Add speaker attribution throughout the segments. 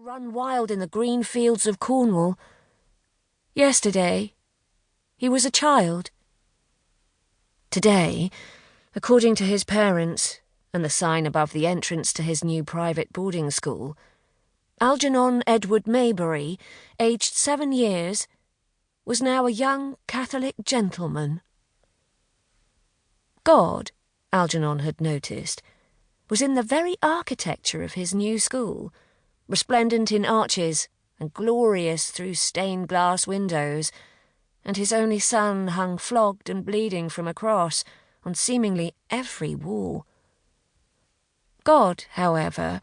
Speaker 1: run wild in the green fields of Cornwall. Yesterday, he was a child. Today, according to his parents and the sign above the entrance to his new private boarding school, Algernon Edward Maybury, aged 7 years, was now a young Catholic gentleman. God, Algernon had noticed, was in the very architecture of his new school, resplendent in arches and glorious through stained glass windows, and his only son hung flogged and bleeding from a cross on seemingly every wall. God, however,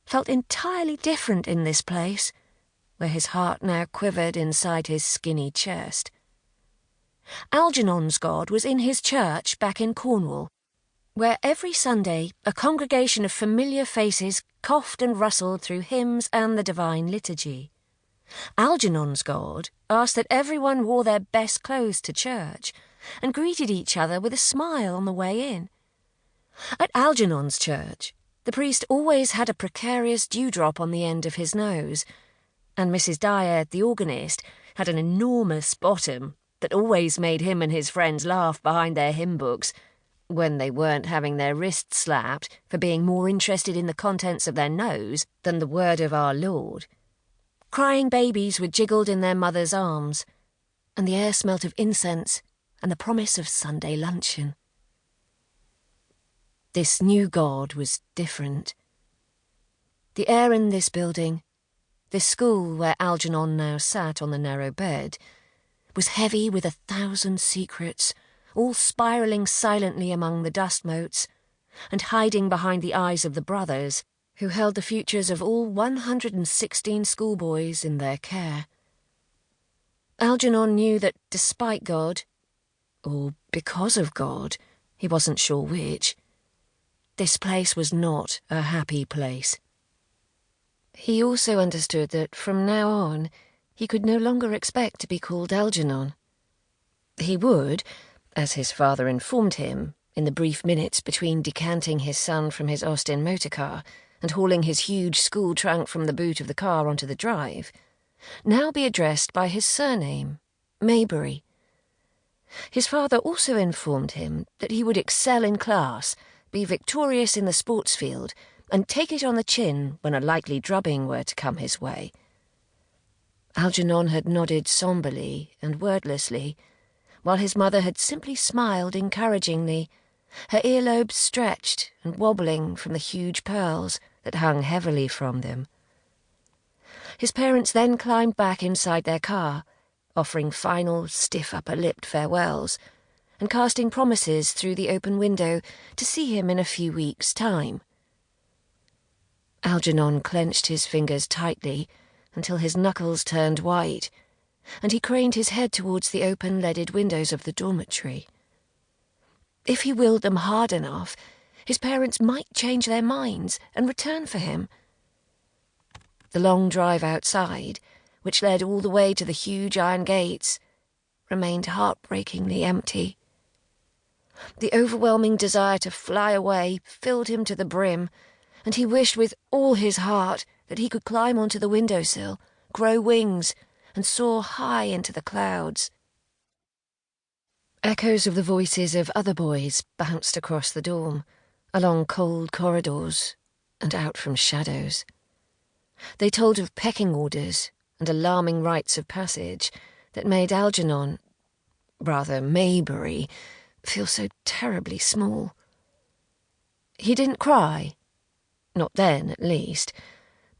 Speaker 1: felt entirely different in this place, where his heart now quivered inside his skinny chest. Algernon's God was in his church back in Cornwall, where every Sunday a congregation of familiar faces coughed and rustled through hymns and the divine liturgy. Algernon's God asked that everyone wore their best clothes to church and greeted each other with a smile on the way in. At Algernon's church, the priest always had a precarious dewdrop on the end of his nose, and Mrs. Dyer, the organist, had an enormous bottom that always made him and his friends laugh behind their hymn books, when they weren't having their wrists slapped for being more interested in the contents of their nose than the word of our Lord. Crying babies were jiggled in their mothers' arms, and the air smelt of incense and the promise of Sunday luncheon. This new God was different. The air in this building, this school where Algernon now sat on the narrow bed, was heavy with 1,000 secrets, all spiralling silently among the dust motes, and hiding behind the eyes of the brothers, who held the futures of all 116 schoolboys in their care. Algernon knew that despite God, or because of God, he wasn't sure which, this place was not a happy place. He also understood that from now on he could no longer expect to be called Algernon. He would, as his father informed him, in the brief minutes between decanting his son from his Austin motor car and hauling his huge school trunk from the boot of the car onto the drive, now be addressed by his surname, Maybury. His father also informed him that he would excel in class, be victorious in the sports field, and take it on the chin when a likely drubbing were to come his way. Algernon had nodded somberly and wordlessly, while his mother had simply smiled encouragingly, her earlobes stretched and wobbling from the huge pearls that hung heavily from them. His parents then climbed back inside their car, offering final, stiff upper-lipped farewells, and casting promises through the open window to see him in a few weeks' time. Algernon clenched his fingers tightly until his knuckles turned white, and he craned his head towards the open leaded windows of the dormitory. If he willed them hard enough, his parents might change their minds and return for him. The long drive outside, which led all the way to the huge iron gates, remained heartbreakingly empty. The overwhelming desire to fly away filled him to the brim, and he wished with all his heart that he could climb onto the windowsill, grow wings, and soar high into the clouds. Echoes of the voices of other boys bounced across the dorm, along cold corridors, and out from shadows. They told of pecking orders and alarming rites of passage that made Algernon, rather Maybury, feel so terribly small. He didn't cry, not then at least,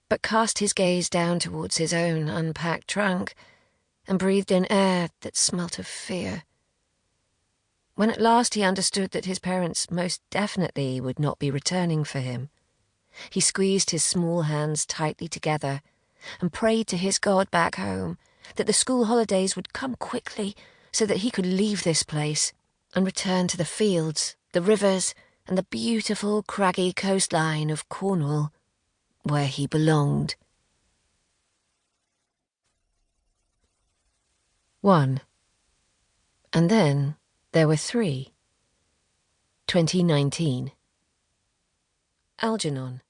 Speaker 1: but cast his gaze down towards his own unpacked trunk and breathed in air that smelt of fear. When at last he understood that his parents most definitely would not be returning for him, he squeezed his small hands tightly together and prayed to his God back home that the school holidays would come quickly so that he could leave this place and return to the fields, the rivers, and the beautiful craggy coastline of Cornwall, where he belonged. 1. And then there were 3. 2019. Algernon.